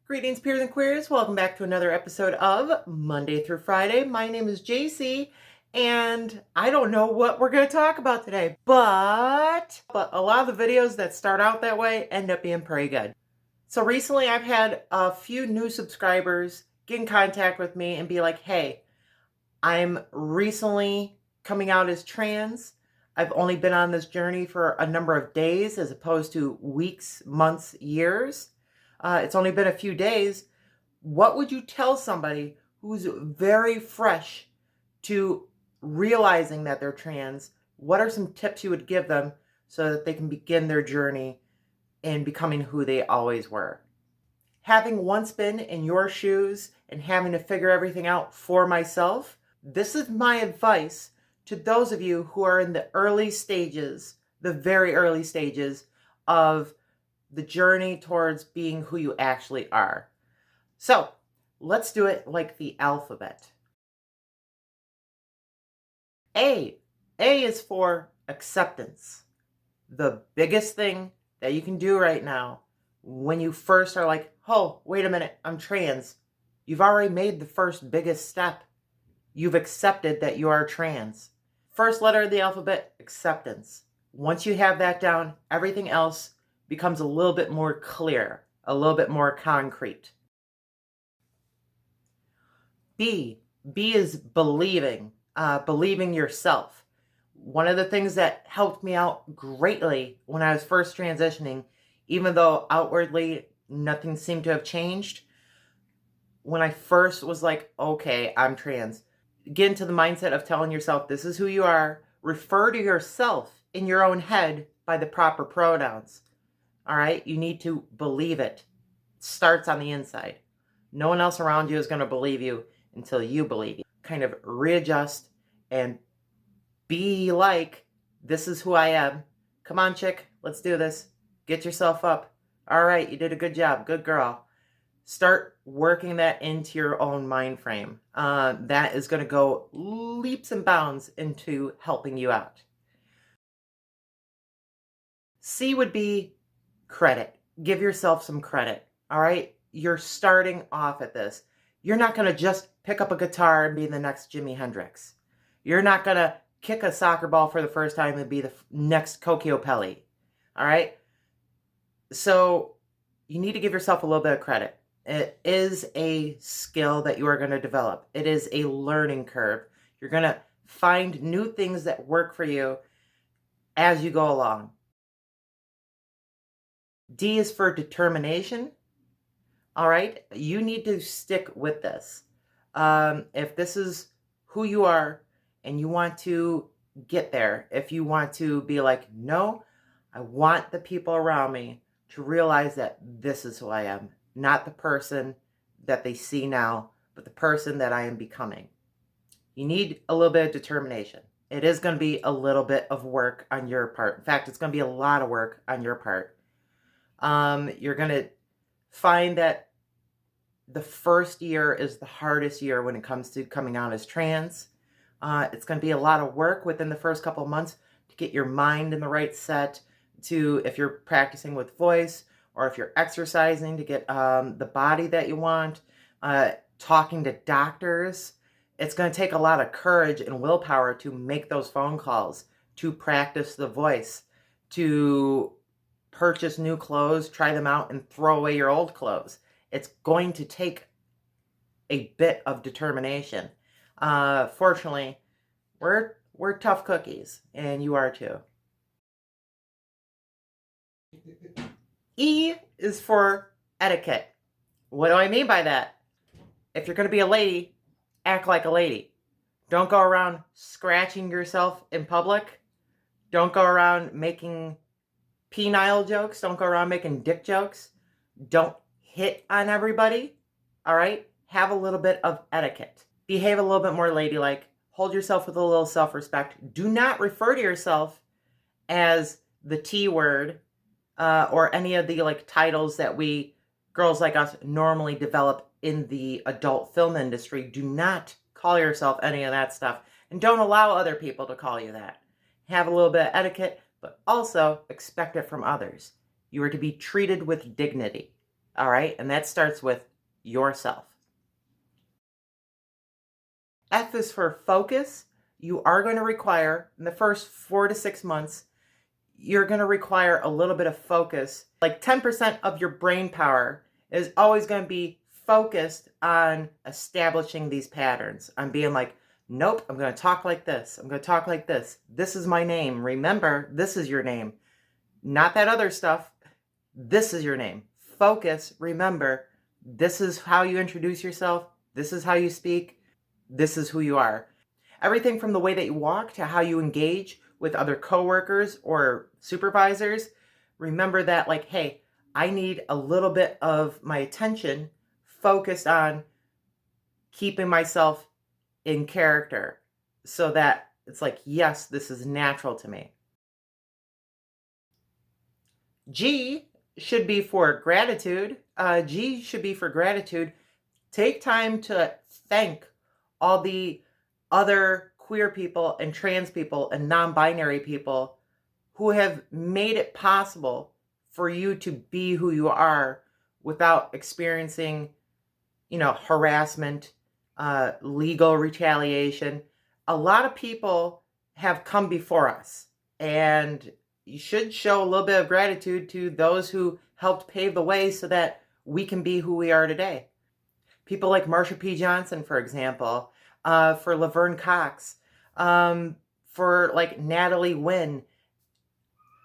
Greetings, peers and queers. Welcome back to another episode of Monday through Friday. My name is JC, and I don't know what we're going to talk about today, but a lot of the videos that start out that way end up being pretty good. So recently I've had a few new subscribers get in contact with me and be like, hey, I'm recently coming out as trans. I've only been on this journey for a number of days as opposed to weeks, months, years. It's only been a few days. What would you tell somebody who's very fresh to realizing that they're trans? What are some tips you would give them so that they can begin their journey in becoming who they always were? Having once been in your shoes and having to figure everything out for myself, this is my advice to those of you who are in the early stages, the very early stages of the journey towards being who you actually are. So let's do it like the alphabet. A is for acceptance. The biggest thing that you can do right now when you first are like, oh, wait a minute, I'm trans. You've already made the first biggest step. You've accepted that you are trans. First letter of the alphabet, acceptance. Once you have that down, everything else becomes a little bit more clear, a little bit more concrete. B is believing, believing yourself. One of the things that helped me out greatly when I was first transitioning, even though outwardly nothing seemed to have changed, when I first was like, okay, I'm trans, get into the mindset of telling yourself this is who you are. Refer to yourself in your own head by the proper pronouns. All right, you need to believe it. It starts on the inside. No one else around you is going to believe you until you believe it. Kind of readjust and be like, this is who I am. Come on, chick, let's do this. Get yourself up. All right, you did a good job. Good girl. Start working that into your own mind frame. That is going to go leaps and bounds into helping you out. C would be credit. Give yourself some credit. All right? You're starting off at this. You're not going to just pick up a guitar and be the next Jimi Hendrix. You're not going to kick a soccer ball for the first time and be the next Kokio Pelli. All right? So you need to give yourself a little bit of credit. It is a skill that you are going to develop. It is a learning curve. You're going to find new things that work for you as you go along. D is for determination. All right, you need to stick with this. If this is who you are and you want to get there, if you want to be like, no, I want the people around me to realize that this is who I am, not the person that they see now, but the person that I am becoming. You need a little bit of determination. It is going to be a little bit of work on your part. In fact, it's going to be a lot of work on your part. You're going to find that the first year is the hardest year when it comes to coming out as trans. It's going to be a lot of work within the first couple of months to get your mind in the right set, to if you're practicing with voice or if you're exercising to get the body that you want, talking to doctors. It's going to take a lot of courage and willpower to make those phone calls, to practice the voice, to purchase new clothes, try them out, and throw away your old clothes. It's going to take a bit of determination. Fortunately, we're tough cookies, and you are too. E is for etiquette. What do I mean by that? If you're going to be a lady, act like a lady. Don't go around scratching yourself in public. Don't go around making penile jokes. Don't go around making dick jokes. Don't hit on everybody. All right? Have a little bit of etiquette. Behave a little bit more ladylike. Hold yourself with a little self-respect. Do not refer to yourself as the T word or any of the titles that we girls like us normally develop in the adult film industry. Do not call yourself any of that stuff, and don't allow other people to call you that. Have a little bit of etiquette, but also expect it from others. You are to be treated with dignity. All right. And that starts with yourself. F is for focus. You are going to require, in the first 4 to 6 months, you're going to require a little bit of focus. Like 10% of your brain power is always going to be focused on establishing these patterns, on being like, nope, I'm going to talk like this. I'm going to talk like this. This is my name. Remember, this is your name. Not that other stuff. This is your name. Focus. Remember, this is how you introduce yourself. This is how you speak. This is who you are. Everything from the way that you walk to how you engage with other coworkers or supervisors. Remember that, like, hey, I need a little bit of my attention focused on keeping myself in character so that it's like, yes, this is natural to me. G should be for gratitude. G should be for gratitude. Take time to thank all the other queer people and trans people and non-binary people who have made it possible for you to be who you are without experiencing, harassment, legal retaliation. A lot of people have come before us, and you should show a little bit of gratitude to those who helped pave the way so that we can be who we are today. People like Marsha P. Johnson, for example, for Laverne Cox, for like Natalie Wynn.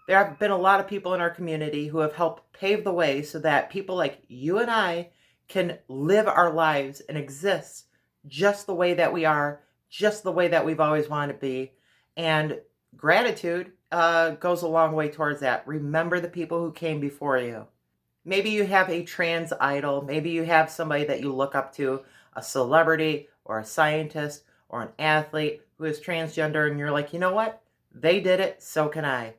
There have been a lot of people in our community who have helped pave the way so that people like you and I can live our lives and exist just the way that we are, just the way that we've always wanted to be. And gratitude goes a long way towards that. Remember the people who came before you. Maybe you have a trans idol. Maybe you have somebody that you look up to, a celebrity or a scientist or an athlete who is transgender, and you're like, you know what? They did it, so can I.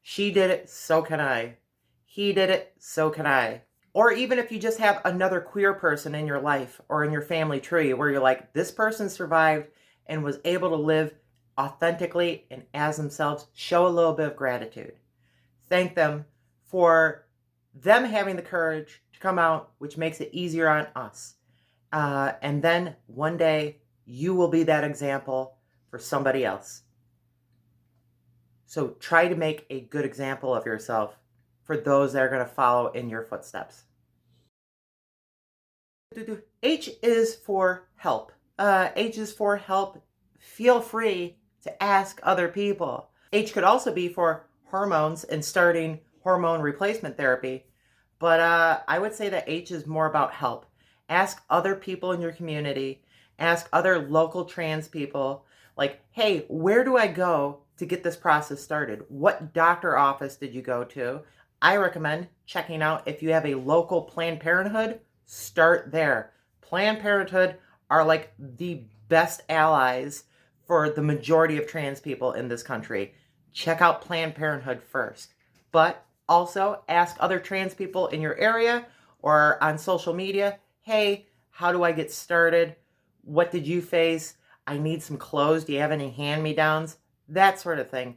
She did it, so can I. He did it, so can I. Or even if you just have another queer person in your life or in your family tree where you're like, this person survived and was able to live authentically and as themselves, show a little bit of gratitude. Thank them for them having the courage to come out, which makes it easier on us. And then one day you will be that example for somebody else. So try to make a good example of yourself for those that are going to follow in your footsteps. H is for help. H is for help. Feel free to ask other people. H could also be for hormones and starting hormone replacement therapy. But I would say that H is more about help. Ask other people in your community. Ask other local trans people, like, hey, where do I go to get this process started? What doctor office did you go to? I recommend checking out if you have a local Planned Parenthood, start there. Planned Parenthood are like the best allies for the majority of trans people in this country. Check out Planned Parenthood first. But also ask other trans people in your area or on social media, hey, how do I get started? What did you face? I need some clothes. Do you have any hand-me-downs? That sort of thing.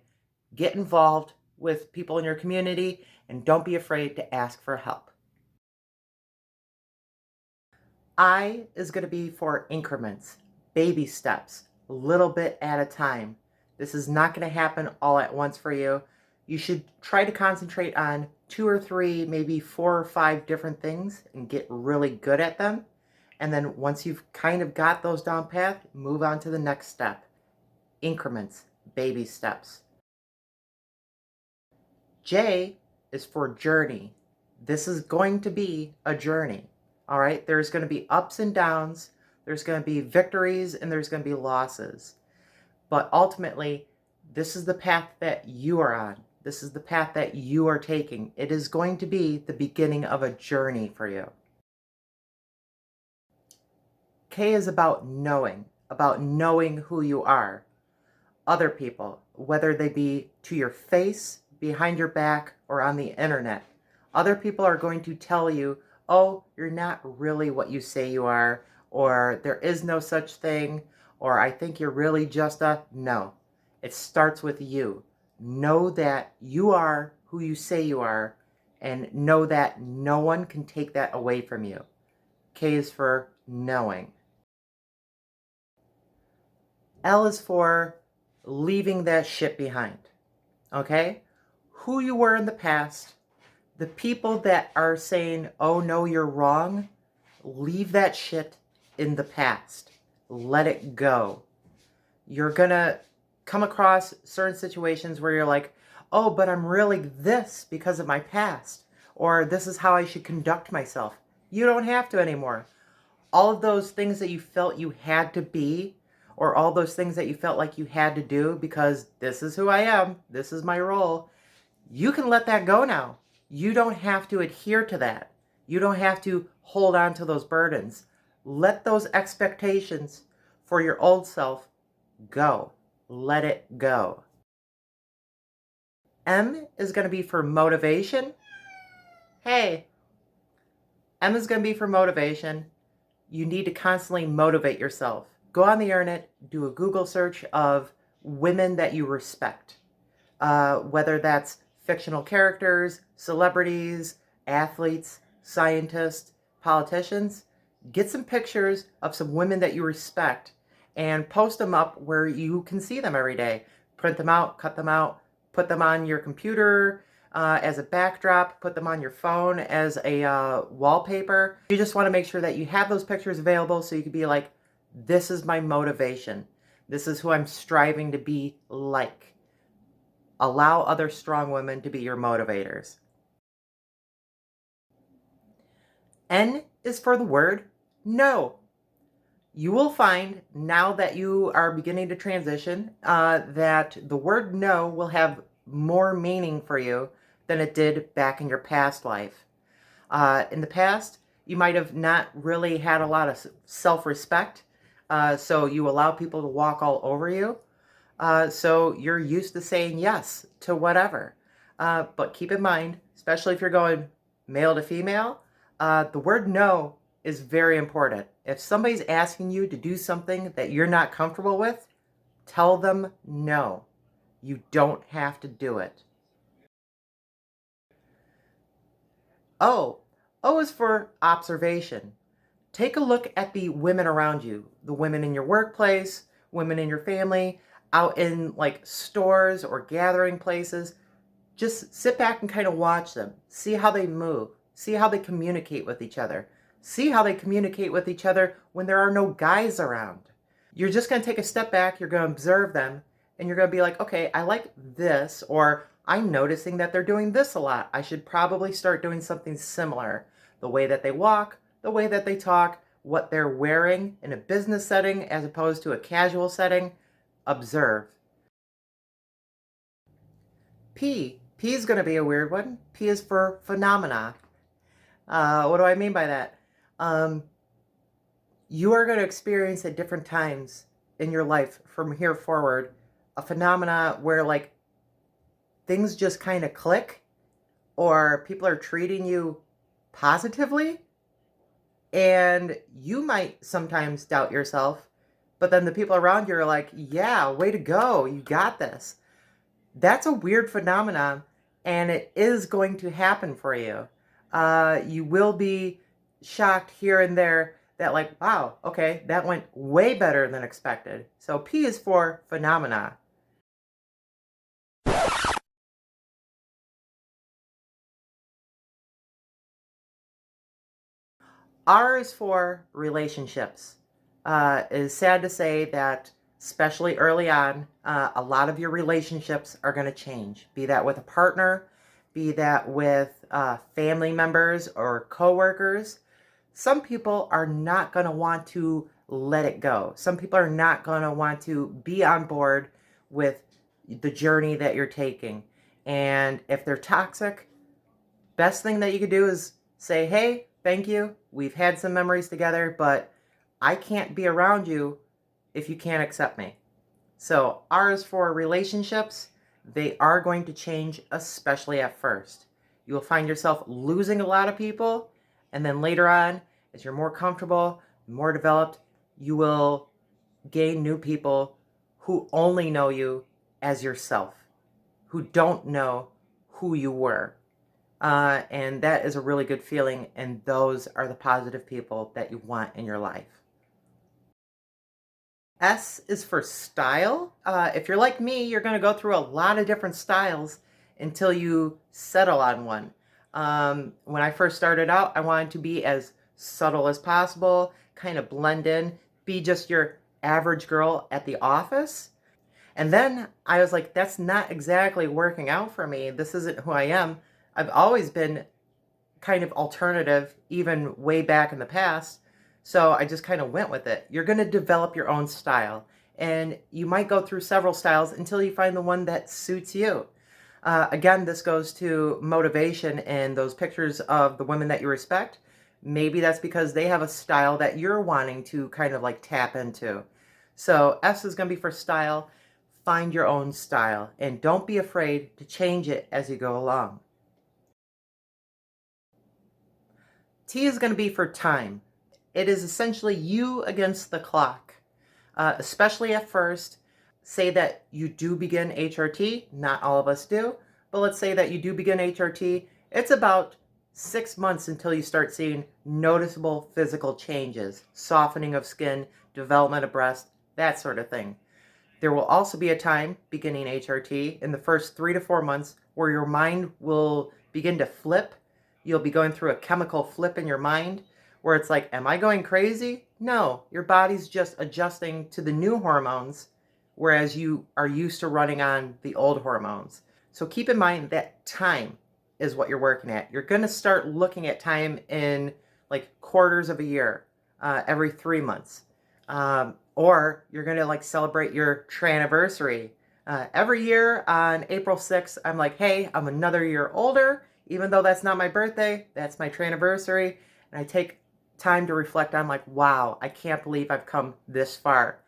Get involved with people in your community and don't be afraid to ask for help. I is going to be for increments, baby steps, a little bit at a time. This is not going to happen all at once for you. You should try to concentrate on 2 or 3, maybe 4 or 5 different things and get really good at them. And then once you've kind of got those down pat, move on to the next step. Increments, baby steps. J is for journey. This is going to be a journey. All right, there's going to be ups and downs. There's going to be victories and there's going to be losses. But ultimately, this is the path that you are on. This is the path that you are taking. It is going to be the beginning of a journey for you. K is about knowing who you are. Other people, whether they be to your face, behind your back, or on the internet. Other people are going to tell you, oh, you're not really what you say you are, or there is no such thing, or I think you're really just a... No. It starts with you. Know that you are who you say you are, And know that no one can take that away from you. K is for knowing. L is for leaving that shit behind. Okay? Who you were in the past, the people that are saying, oh no, you're wrong, leave that shit in the past. Let it go. You're gonna come across certain situations where you're like, oh, but I'm really this because of my past, or this is how I should conduct myself. You don't have to anymore. All of those things that you felt you had to be, or all those things that you felt like you had to do because this is who I am, this is my role, you can let that go now. You don't have to adhere to that. You don't have to hold on to those burdens. Let those expectations for your old self go. Let it go. M is going to be for motivation. Hey, M is going to be for motivation. You need to constantly motivate yourself. Go on the internet, do a Google search of women that you respect. Whether that's fictional characters, celebrities, athletes, scientists, politicians. Get some pictures of some women that you respect and post them up where you can see them every day. Print them out, cut them out, put them on your computer as a backdrop, put them on your phone as a wallpaper. You just want to make sure that you have those pictures available so you can be like, this is my motivation. This is who I'm striving to be like. Allow other strong women to be your motivators. N is for the word no. You will find, now that you are beginning to transition, that the word no will have more meaning for you than it did back in your past life. In the past, you might have not really had a lot of self-respect, so you allow people to walk all over you. So you're used to saying yes to whatever. But keep in mind, especially if you're going male to female, the word no is very important. If somebody's asking you to do something that you're not comfortable with, tell them no. You don't have to do it. O. O is for observation. Take a look at the women around you, the women in your workplace, women in your family, out in like stores or gathering places. Just sit back and kind of watch them. See how they move. See how they communicate with each other. See how they communicate with each other when there are no guys around. You're just going to take a step back, you're going to observe them, and you're going to be like, okay, I like this, or I'm noticing that they're doing this a lot. I should probably start doing something similar. The way that they walk, the way that they talk, what they're wearing in a business setting as opposed to a casual setting. Observe. P. P is going to be a weird one. P is for phenomena. What do I mean by that? You are going to experience at different times in your life from here forward a phenomena where like things just kind of click, or people are treating you positively, and you might sometimes doubt yourself, but then the people around you are like, yeah, way to go, you got this. That's a weird phenomenon, and it is going to happen for you. You will be shocked here and there that like, wow, okay, that went way better than expected. So P is for phenomena. R is for relationships. It is sad to say that, especially early on, a lot of your relationships are going to change. Be that with a partner, be that with family members or coworkers. Some people are not going to want to let it go. Some people are not going to want to be on board with the journey that you're taking. And if they're toxic, best thing that you could do is say, hey, thank you. We've had some memories together, but I can't be around you if you can't accept me. So R is for relationships. They are going to change, especially at first. You will find yourself losing a lot of people, and then later on, as you're more comfortable, more developed, you will gain new people who only know you as yourself, who don't know who you were. And that is a really good feeling. And those are the positive people that you want in your life. S is for style. If you're like me, you're going to go through a lot of different styles until you settle on one. When I first started out, I wanted to be as subtle as possible, kind of blend in, be just your average girl at the office. And then I was like, that's not exactly working out for me. This isn't who I am. I've always been kind of alternative, even way back in the past. So I just kind of went with it. You're going to develop your own style, and you might go through several styles until you find the one that suits you. Again, this goes to motivation and those pictures of the women that you respect. Maybe that's because they have a style that you're wanting to kind of like tap into. So S is going to be for style. Find your own style and don't be afraid to change it as you go along. T is going to be for time. It is essentially you against the clock, especially at first. Say that you do begin HRT. Not all of us do, but let's say that you do begin HRT. It's about 6 months until you start seeing noticeable physical changes, softening of skin, development of breast, that sort of thing. There will also be a time beginning HRT in the first 3 to 4 months where your mind will begin to flip. You'll be going through a chemical flip in your mind where it's like, am I going crazy? No, your body's just adjusting to the new hormones, whereas you are used to running on the old hormones. So keep in mind that time is what you're working at. You're going to start looking at time in like quarters of a year, every 3 months. Or you're going to like celebrate your Traniversary. Every year on April 6th, I'm like, hey, I'm another year older. Even though that's not my birthday, that's my Traniversary. And I take time to reflect on like, wow, I can't believe I've come this far.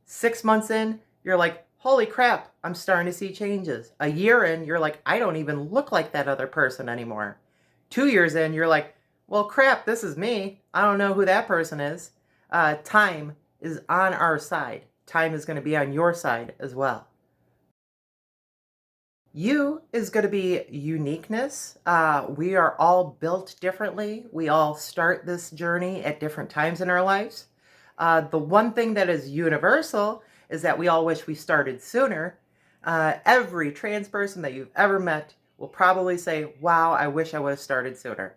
6 months in, you're like, holy crap, I'm starting to see changes. A year in, you're like, I don't even look like that other person anymore. 2 years in, you're like, well, crap, this is me. I don't know who that person is. Time is on our side. Time is going to be on your side as well. U is going to be uniqueness. We are all built differently. We all start this journey at different times in our lives. The one thing that is universal is that we all wish we started sooner. Every trans person that you've ever met will probably say, wow, I wish I would have started sooner.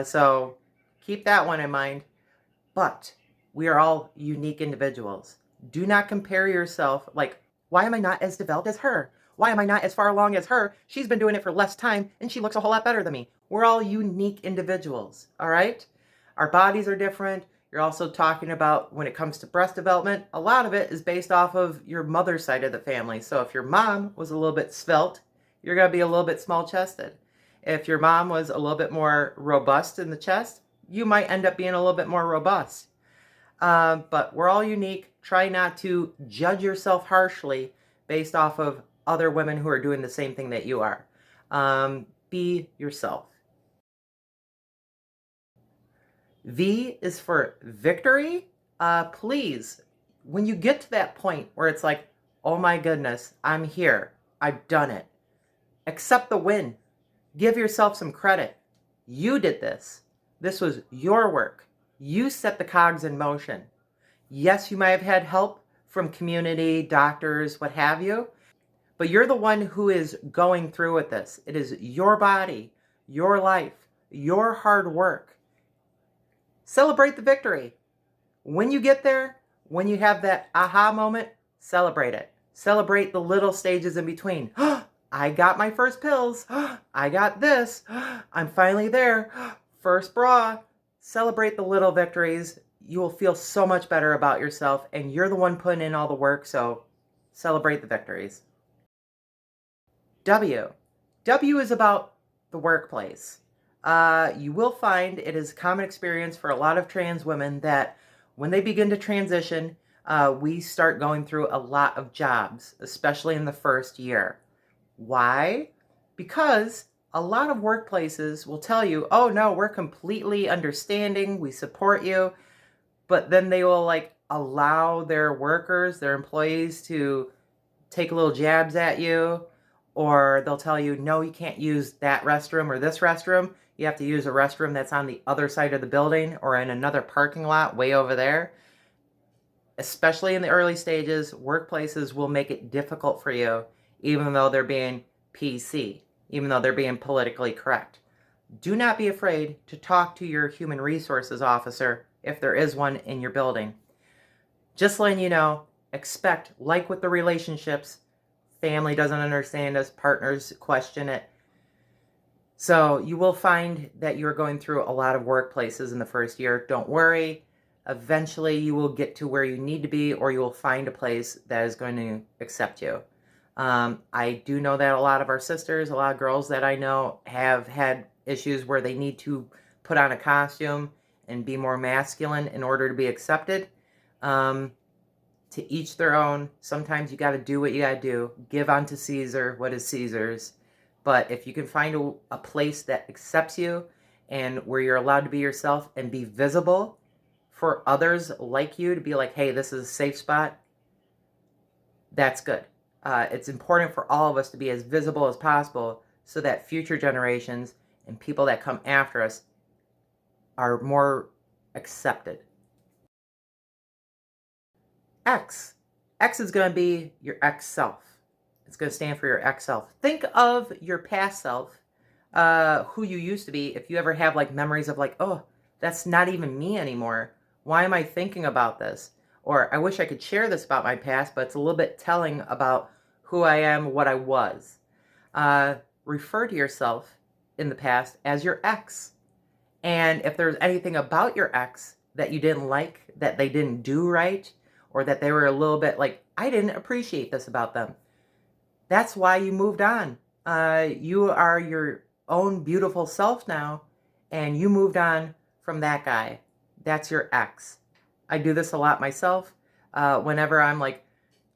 So keep that one in mind. But we are all unique individuals. Do not compare yourself like, why am I not as developed as her? Why am I not as far along as her? She's been doing it for less time and she looks a whole lot better than me. We're all unique individuals, all right? Our bodies are different. You're also talking about when it comes to breast development, a lot of it is based off of your mother's side of the family. So if your mom was a little bit svelte, you're going to be a little bit small-chested. If your mom was a little bit more robust in the chest, you might end up being a little bit more robust. But we're all unique. Try not to judge yourself harshly based off of other women who are doing the same thing that you are. Be yourself. V is for victory. Please, when you get to that point where it's like, oh my goodness, I'm here. I've done it. Accept the win. Give yourself some credit. You did this. This was your work. You set the cogs in motion. Yes, you might have had help from community, doctors, what have you, but you're the one who is going through with this. It is your body, your life, your hard work. Celebrate the victory. When you get there, when you have that aha moment, celebrate it. Celebrate the little stages in between. I got my first pills. I got this. I'm finally there. First bra. Celebrate the little victories. You will feel so much better about yourself, and you're the one putting in all the work, so celebrate the victories. W. W is about the workplace. You will find it is a common experience for a lot of trans women that when they begin to transition, we start going through a lot of jobs, especially in the first year. Why? Because a lot of workplaces will tell you, oh no, we're completely understanding, we support you, but then they will like allow their workers, their employees to take little jabs at you, Or they'll tell you, no, you can't use that restroom or this restroom. You have to use a restroom that's on the other side of the building or in another parking lot way over there. Especially in the early stages, workplaces will make it difficult for you, even though they're being PC, even though they're being politically correct. Do not be afraid to talk to your human resources officer if there is one in your building. Just letting you know, expect, like with the relationships, family doesn't understand us, partners question it. So you will find that you're going through a lot of workplaces in the first year. Don't worry. Eventually you will get to where you need to be, or you will find a place that is going to accept you. I do know that a lot of our sisters, a lot of girls that I know have had issues where they need to put on a costume and be more masculine in order to be accepted. To each their own. Sometimes you got to do what you got to do. Give unto Caesar what is Caesar's. But if you can find a place that accepts you and where you're allowed to be yourself and be visible for others like you, to be like, hey, this is a safe spot, that's good. It's important for all of us to be as visible as possible so that future generations and people that come after us are more accepted. X. X is going to be your X self. It's going to stand for your X self. Think of your past self, who you used to be. If you ever have like memories of like, oh, that's not even me anymore. Why am I thinking about this? Or I wish I could share this about my past, but it's a little bit telling about who I am, what I was. Refer to yourself in the past as your ex. And if there's anything about your ex that you didn't like, that they didn't do right, or that they were a little bit like, I didn't appreciate this about them, that's why you moved on. You are your own beautiful self now, and you moved on from that guy. That's your ex. I do this a lot myself. Whenever I'm like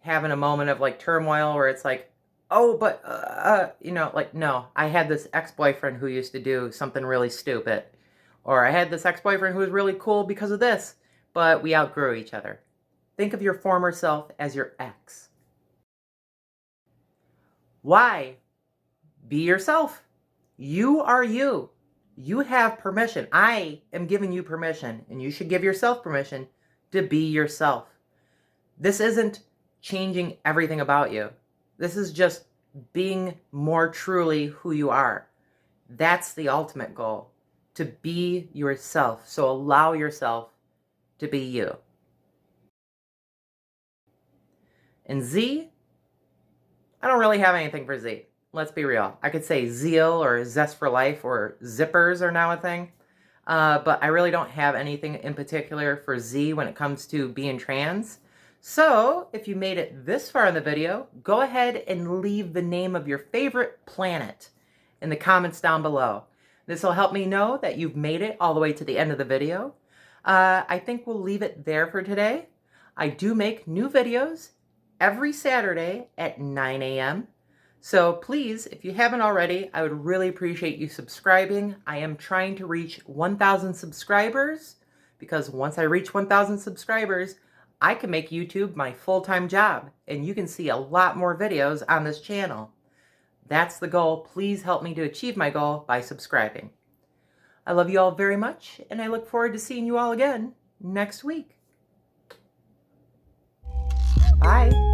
having a moment of like turmoil where it's like, oh, but, like, no, I had this ex-boyfriend who used to do something really stupid. Or I had this ex-boyfriend who was really cool because of this, but we outgrew each other. Think of your former self as your ex. Why? Be yourself. You are you. You have permission. I am giving you permission, and you should give yourself permission to be yourself. This isn't changing everything about you. This is just being more truly who you are. That's the ultimate goal, to be yourself. So allow yourself to be you. And Z, I don't really have anything for Z. Let's be real. I could say zeal or zest for life or zippers are now a thing. But I really don't have anything in particular for Z when it comes to being trans. So if you made it this far in the video, go ahead and leave the name of your favorite planet in the comments down below. This will help me know that you've made it all the way to the end of the video. I think we'll leave it there for today. I do make new videos every Saturday at 9 a.m. So please, if you haven't already, I would really appreciate you subscribing. I am trying to reach 1,000 subscribers because once I reach 1,000 subscribers, I can make YouTube my full-time job and you can see a lot more videos on this channel. That's the goal. Please help me to achieve my goal by subscribing. I love you all very much and I look forward to seeing you all again next week. Bye.